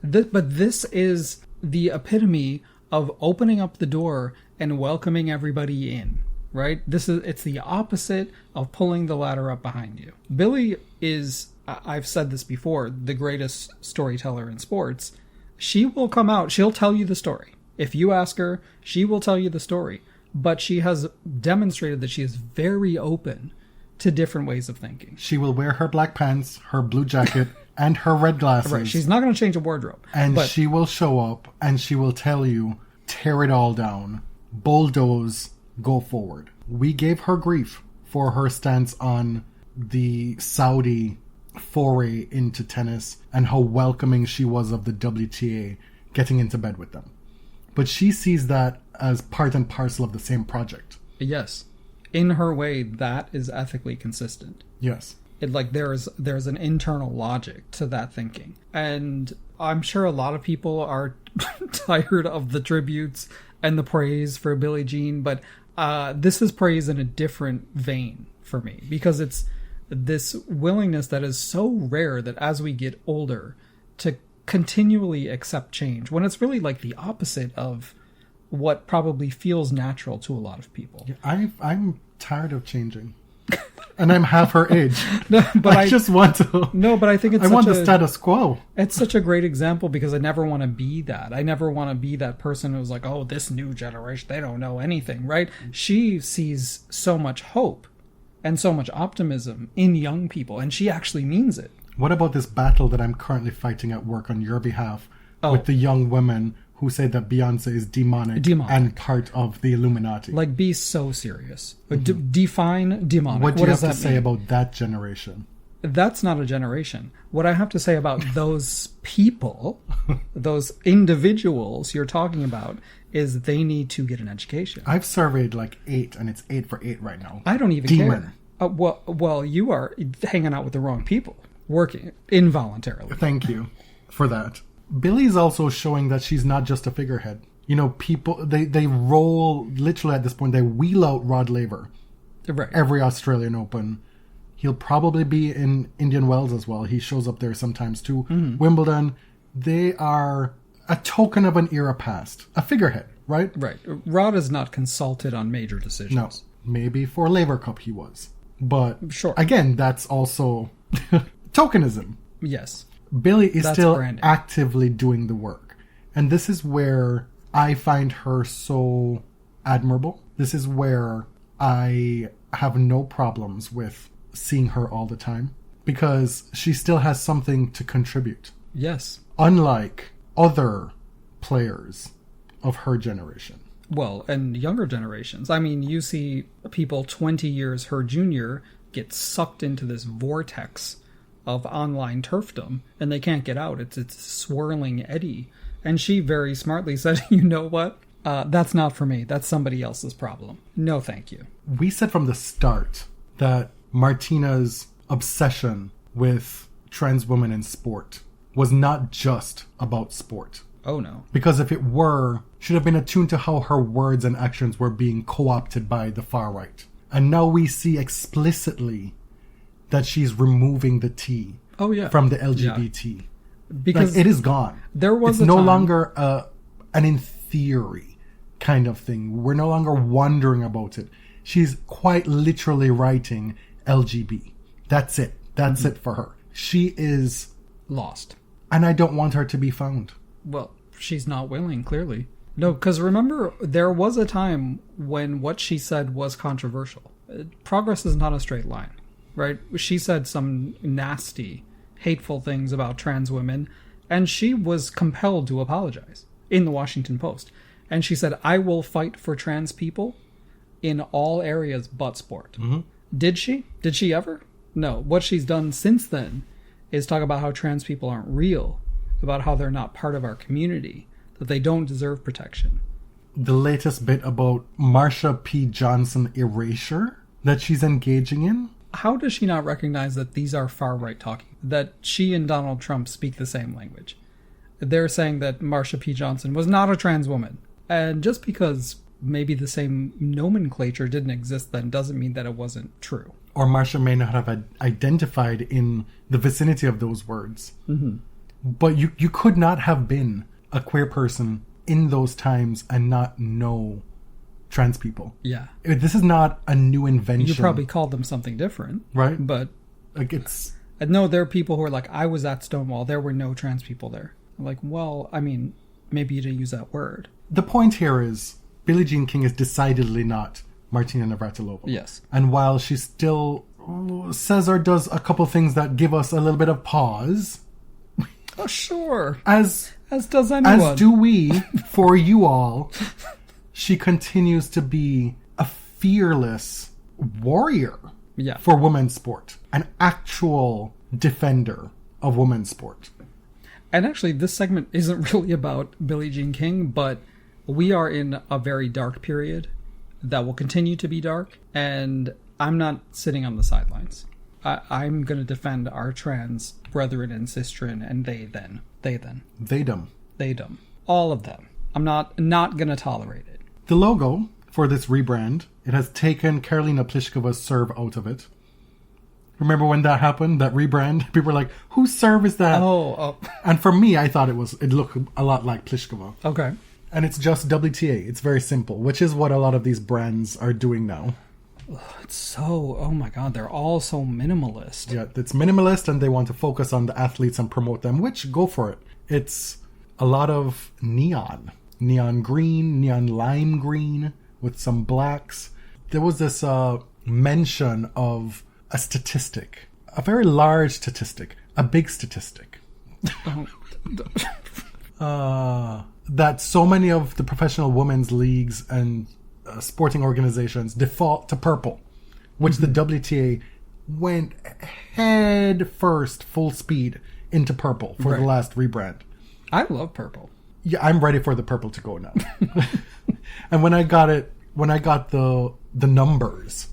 But this is the epitome of opening up the door and welcoming everybody in, right? It's the opposite of pulling the ladder up behind you. Billie is, I've said this before, the greatest storyteller in sports. She will come out, she'll tell you the story. If you ask her, she will tell you the story. But she has demonstrated that she is very open to different ways of thinking. She will wear her black pants, her blue jacket, and her red glasses. Right. She's not going to change a wardrobe. And she will show up and she will tell you, tear it all down, bulldoze, go forward. We gave her grief for her stance on the Saudi foray into tennis and how welcoming she was of the WTA getting into bed with them. But she sees that as part and parcel of the same project. Yes. In her way, that is ethically consistent. Yes. There's an internal logic to that thinking. And I'm sure a lot of people are tired of the tributes and the praise for Billie Jean, but this is praise in a different vein for me, because it's this willingness that is so rare that as we get older to continually accept change, when it's really like the opposite of what probably feels natural to a lot of people. I'm tired of changing. And I'm half her age. No, but I just want to... No, but I think it's... I want the status quo. It's such a great example because I never want to be that. I never want to be that person who's like, oh, this new generation, they don't know anything, right? She sees so much hope and so much optimism in young people, and she actually means it. What about this battle that I'm currently fighting at work on your behalf with the young women who say that Beyonce is demonic and part of the Illuminati? Like, be so serious. Define demonic. What do you have to say about that generation? That's not a generation. What I have to say about those people, those individuals you're talking about, is they need to get an education. I've surveyed like 8, and it's 8 for 8 right now. I don't even care. Well, you are hanging out with the wrong people, working involuntarily. Thank you for that. Billie's also showing that she's not just a figurehead. You know, people, they roll, literally at this point, they wheel out Rod Laver. Right. Every Australian Open. He'll probably be in Indian Wells as well. He shows up there sometimes too. Mm-hmm. Wimbledon. They are a token of an era past. A figurehead, right? Right. Rod is not consulted on major decisions. No. Maybe for Laver Cup he was. But, sure. Again, that's also tokenism. Yes. Billie is still branding. Actively doing the work. And this is where I find her so admirable. This is where I have no problems with seeing her all the time. Because she still has something to contribute. Yes. Unlike other players of her generation. Well, and younger generations. I mean, you see people 20 years her junior get sucked into this vortex of online turfdom, and they can't get out. It's a swirling eddy. And she very smartly said, you know what? That's not for me. That's somebody else's problem. No, thank you. We said from the start that Martina's obsession with trans women in sport was not just about sport. Oh, no. Because if it were, should have been attuned to how her words and actions were being co-opted by the far right. And now we see explicitly that she's removing the T from the LGBT. Yeah. Because it is gone. There was it's no longer an in theory kind of thing. We're no longer wondering about it. She's quite literally writing LGB. That's it. That's it for her. She is lost. And I don't want her to be found. Well, she's not willing, clearly. No, because remember, there was a time when what she said was controversial. Progress is not a straight line. Right? She said some nasty, hateful things about trans women, and she was compelled to apologize in the Washington Post. And she said, I will fight for trans people in all areas but sport. Mm-hmm. Did she? Did she ever? No. What she's done since then is talk about how trans people aren't real, about how they're not part of our community, that they don't deserve protection. The latest bit about Marsha P. Johnson erasure that she's engaging in. How does she not recognize that these are far-right talking? That she and Donald Trump speak the same language? They're saying that Marsha P. Johnson was not a trans woman. And just because maybe the same nomenclature didn't exist then doesn't mean that it wasn't true. Or Marsha may not have identified in the vicinity of those words. Mm-hmm. But you could not have been a queer person in those times and not know trans people. Yeah. This is not a new invention. You probably called them something different. Right. But like it's... No, there are people who are like, I was at Stonewall. There were no trans people there. I'm like, well, I mean, maybe you didn't use that word. The point here is Billie Jean King is decidedly not Martina Navratilova. Yes. And while she still says or does a couple things that give us a little bit of pause... Oh, sure. As does anyone. As do we, for you all... She continues to be a fearless warrior for women's sport. An actual defender of women's sport. And actually, this segment isn't really about Billie Jean King, but we are in a very dark period that will continue to be dark. And I'm not sitting on the sidelines. I'm going to defend our trans brethren and sistren and they them. All of them. I'm not going to tolerate it. The logo for this rebrand, it has taken Karolina Pliskova's serve out of it. Remember when that happened, that rebrand? People were like, whose serve is that? Oh. And for me, I thought it looked a lot like Pliskova. Okay. And it's just WTA. It's very simple, which is what a lot of these brands are doing now. It's so, oh my God, they're all so minimalist. Yeah, it's minimalist and they want to focus on the athletes and promote them, which, go for it. It's a lot of neon green, neon lime green with some blacks. There was this mention of a statistic, a very large statistic, a big statistic. That so many of the professional women's leagues and sporting organizations default to purple, which the WTA went head first, full speed into purple for the last rebrand. I love purple. Yeah, I'm ready for the purple to go now. And when I got the numbers,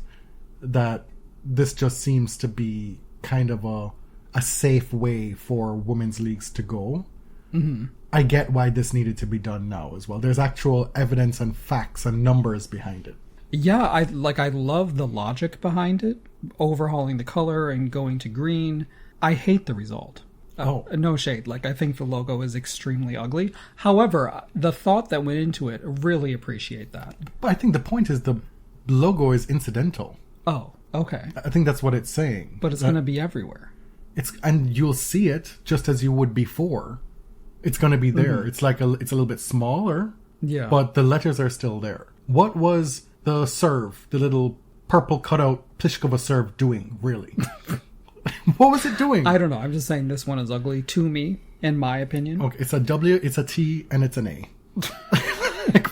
that this just seems to be kind of a safe way for women's leagues to go. Mm-hmm. I get why this needed to be done now as well. There's actual evidence and facts and numbers behind it. Yeah, I love the logic behind it, overhauling the color and going to green. I hate the result. No shade. I think the logo is extremely ugly. However, the thought that went into it, really appreciate that. But I think the point is the logo is incidental. Oh, okay. I think that's what it's saying. But it's going to be everywhere. And you'll see it just as you would before. It's going to be there. Mm-hmm. It's a little bit smaller. Yeah. But the letters are still there. What was the serve, the little purple cutout Pliskova serve doing, really? What was it doing? I don't know. I'm just saying this one is ugly to me, in my opinion. Okay, it's a W, it's a T, and it's an A.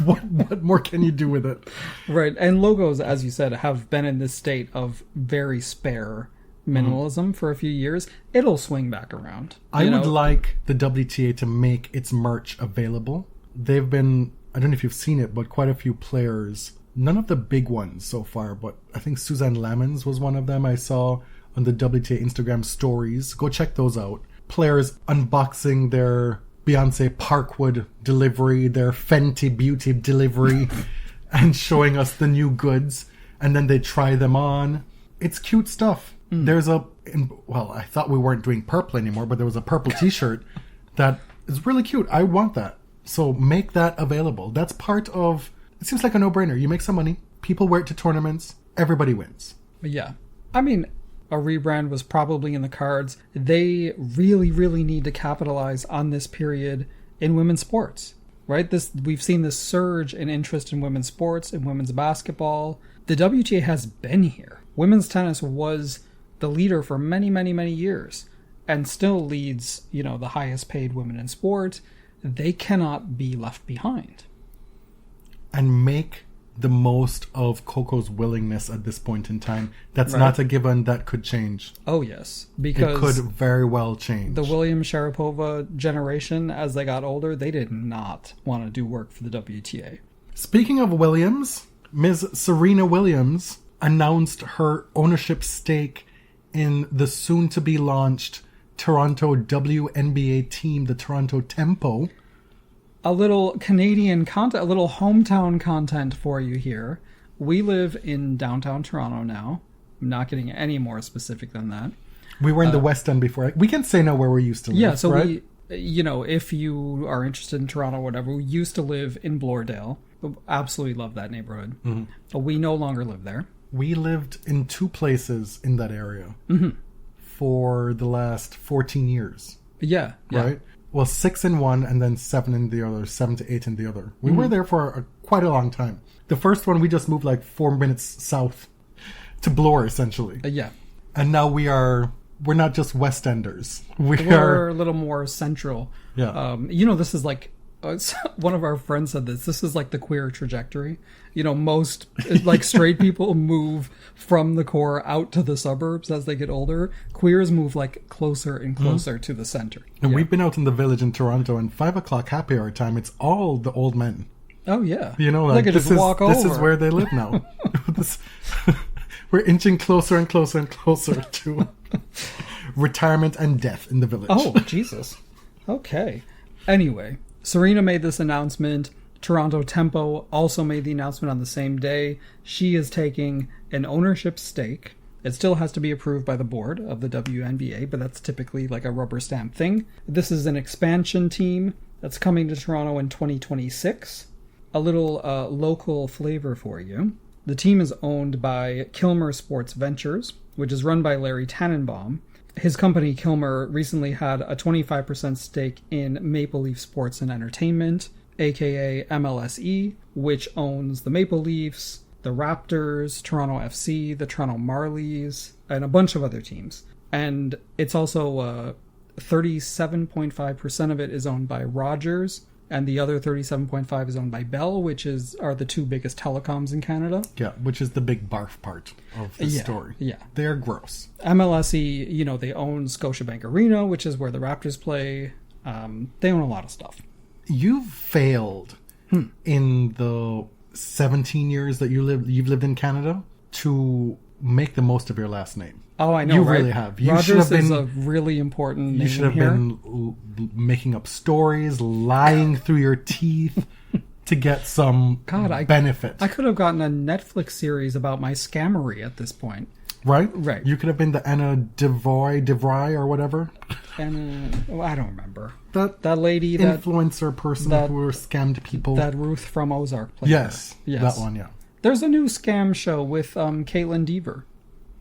What more can you do with it? Right, and logos, as you said, have been in this state of very spare minimalism for a few years. It'll swing back around. I would like the WTA to make its merch available. They've been, I don't know if you've seen it, but quite a few players, none of the big ones so far, but I think Suzanne Lamons was one of them I saw on the WTA Instagram stories. Go check those out. Players unboxing their Beyonce Parkwood delivery, their Fenty Beauty delivery, and showing us the new goods. And then they try them on. It's cute stuff. There's I thought we weren't doing purple anymore, but there was a purple t-shirt that is really cute. I want that. So make that available. That's part of, it seems like a no-brainer. You make some money, people wear it to tournaments, everybody wins. Yeah. I mean, a rebrand was probably in the cards. They really, really need to capitalize on this period in women's sports, right? We've seen this surge in interest in women's sports, in women's basketball. The WTA has been here. Women's tennis was the leader for many, many, many years and still leads, the highest paid women in sport. They cannot be left behind. And make the most of Coco's willingness at this point in time. That's not a given. That could change. Oh, yes. Because it could very well change. The Williams Sharapova generation, as they got older, they did not want to do work for the WTA. Speaking of Williams, Ms. Serena Williams announced her ownership stake in the soon-to-be launched Toronto WNBA team, the Toronto Tempo. A little Canadian content, a little hometown content for you here. We live in downtown Toronto now. I'm not getting any more specific than that. We were in the West End before. We can say now where we used to live, Yeah, so right? if you are interested in Toronto or whatever, we used to live in Bloordale. Absolutely love that neighborhood. Mm-hmm. But we no longer live there. We lived in 2 places in that area for the last 14 years. Yeah. Right? Well, 6 in one and then 7 in the other, 7 to 8 in the other. We were there for quite a long time. The first one, we just moved like 4 minutes south to Bloor, essentially. Yeah. And now we're not just West Enders. We're a little more central. Yeah. This is like, one of our friends said this is like the queer trajectory. Most like straight people move from the core out to the suburbs as they get older. Queers move like closer and closer to the center. And we've been out in the village in Toronto, and 5 o'clock happy hour time, it's all the old men. Oh yeah. Like they this just walk over. This is where they live now. We're inching closer and closer and closer to retirement and death in the village. Oh, Jesus. Okay. Anyway, Serena made this announcement. Toronto Tempo also made the announcement on the same day. She is taking an ownership stake. It still has to be approved by the board of the WNBA, but that's typically like a rubber stamp thing. This is an expansion team that's coming to Toronto in 2026. A little local flavor for you. The team is owned by Kilmer Sports Ventures, which is run by Larry Tannenbaum. His company, Kilmer, recently had a 25% stake in Maple Leaf Sports and Entertainment, aka MLSE, which owns the Maple Leafs, the Raptors, Toronto FC, the Toronto Marlies, and a bunch of other teams. And it's also 37.5% of it is owned by Rogers, and the other 37.5% is owned by Bell, which are the 2 biggest telecoms in Canada. Yeah, which is the big barf part of the story. Yeah. They're gross. MLSE, they own Scotiabank Arena, which is where the Raptors play. They own a lot of stuff. You've failed in the 17 years that you've lived in Canada to make the most of your last name. Oh, I know, you right? really have. You Rogers is a really important name. You should have been making up stories, lying through your teeth to get some benefit. I could have gotten a Netflix series about my scammery at this point. Right? Right. You could have been the Anna DeVry or whatever. And I don't remember. That lady, influencer person who scammed people. That Ruth from Ozark played. Yes, that one, yeah. There's a new scam show with Caitlin Dever.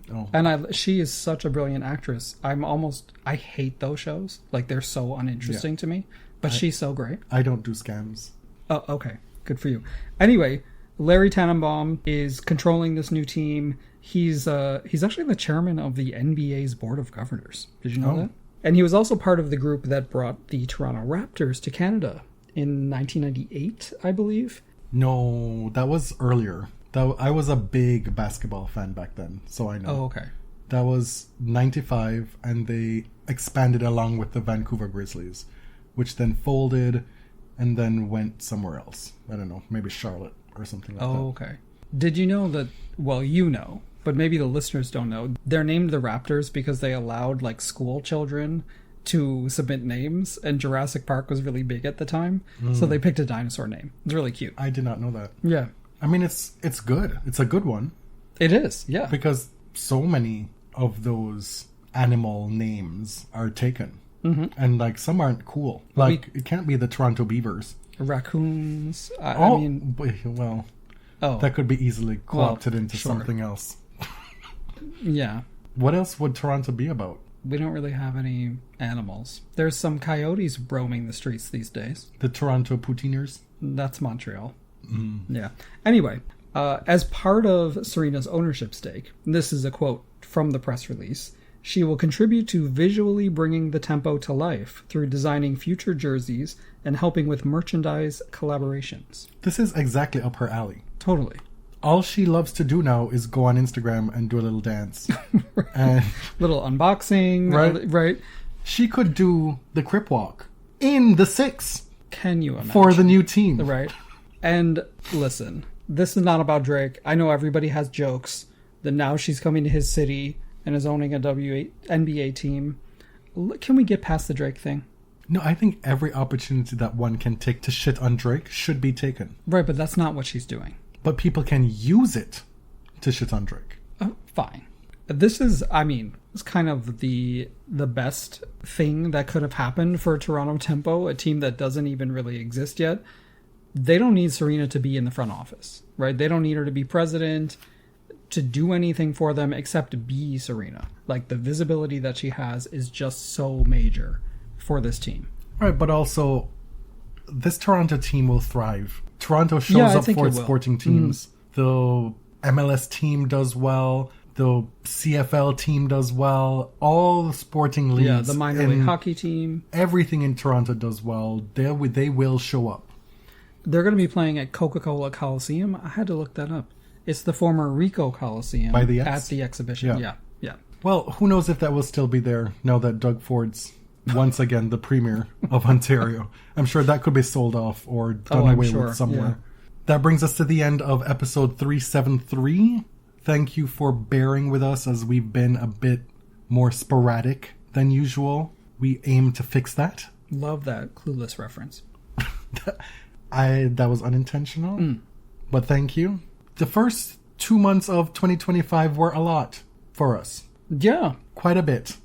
Oh. And she is such a brilliant actress. I hate those shows. Like, they're so uninteresting to me. But she's so great. I don't do scams. Oh, okay. Good for you. Anyway, Larry Tannenbaum is controlling this new team. He's actually the chairman of the NBA's Board of Governors. Did you know that? And he was also part of the group that brought the Toronto Raptors to Canada in 1998, I believe. No, that was earlier. I was a big basketball fan back then, so I know. Oh, okay. That was 95, and they expanded along with the Vancouver Grizzlies, which then folded and then went somewhere else. I don't know, maybe Charlotte or something like that. Oh, okay. Did you know that, well, you know, but maybe the listeners don't know, they're named the Raptors because they allowed, like, school children to submit names, and Jurassic Park was really big at the time, so they picked a dinosaur name. It's really cute. I did not know that. Yeah. I mean, it's good. It's a good one. It is, yeah. Because so many of those animal names are taken. Mm-hmm. And, like, some aren't cool. Like, it can't be the Toronto Beavers. Raccoons. I mean... Well, that could be easily co-opted into something else. Yeah. What else would Toronto be about? We don't really have any animals. There's some coyotes roaming the streets these days. The Toronto Poutiniers? That's Montreal. Yeah. Anyway, as part of Serena's ownership stake, this is a quote from the press release, she will contribute to visually bringing the Tempo to life through designing future jerseys and helping with merchandise collaborations. This is exactly up her alley. Totally. All she loves to do now is go on Instagram and do a little dance. And little unboxing. Right. She could do the Crip Walk in the 6. Can you imagine? For the new team. Right. And listen, this is not about Drake. I know everybody has jokes, Then now she's coming to his city and is owning a WNBA team. Can we get past the Drake thing? No, I think every opportunity that one can take to shit on Drake should be taken. Right, but that's not what she's doing. But people can use it to shit on Drake. Fine. This is, I mean, it's kind of the best thing that could have happened for Toronto Tempo, a team that doesn't even really exist yet. They don't need Serena to be in the front office, right? They don't need her to be president, to do anything for them except be Serena. Like, the visibility that she has is just so major for this team. Right, but also, this Toronto team will thrive. Toronto shows up for its sporting teams. The MLS team does well. The CFL team does well. All the sporting leagues. Yeah, the minor league hockey team. Everything in Toronto does well. They will show up. They're going to be playing at Coca-Cola Coliseum. I had to look that up. It's the former Ricoh Coliseum at the exhibition. Yeah. Well, who knows if that will still be there now that Doug Ford's once again the premier of Ontario. I'm sure that could be sold off or done away with somewhere. Yeah. That brings us to the end of episode 373. Thank you for bearing with us as we've been a bit more sporadic than usual. We aim to fix that. Love that Clueless reference. That was unintentional, but thank you. The first 2 months of 2025 were a lot for us. Yeah. Quite a bit.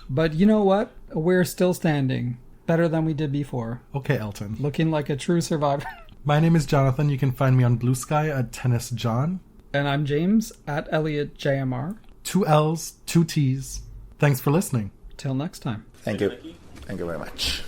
But you know what? We're still standing. Better than we did before. Okay, Elton. Looking like a true survivor. My name is Jonathan. You can find me on Blue Sky at Tennis John. And I'm James at Elliot JMR. 2 L's, 2 T's. Thanks for listening. Till next time. Thank you. Thank you very much.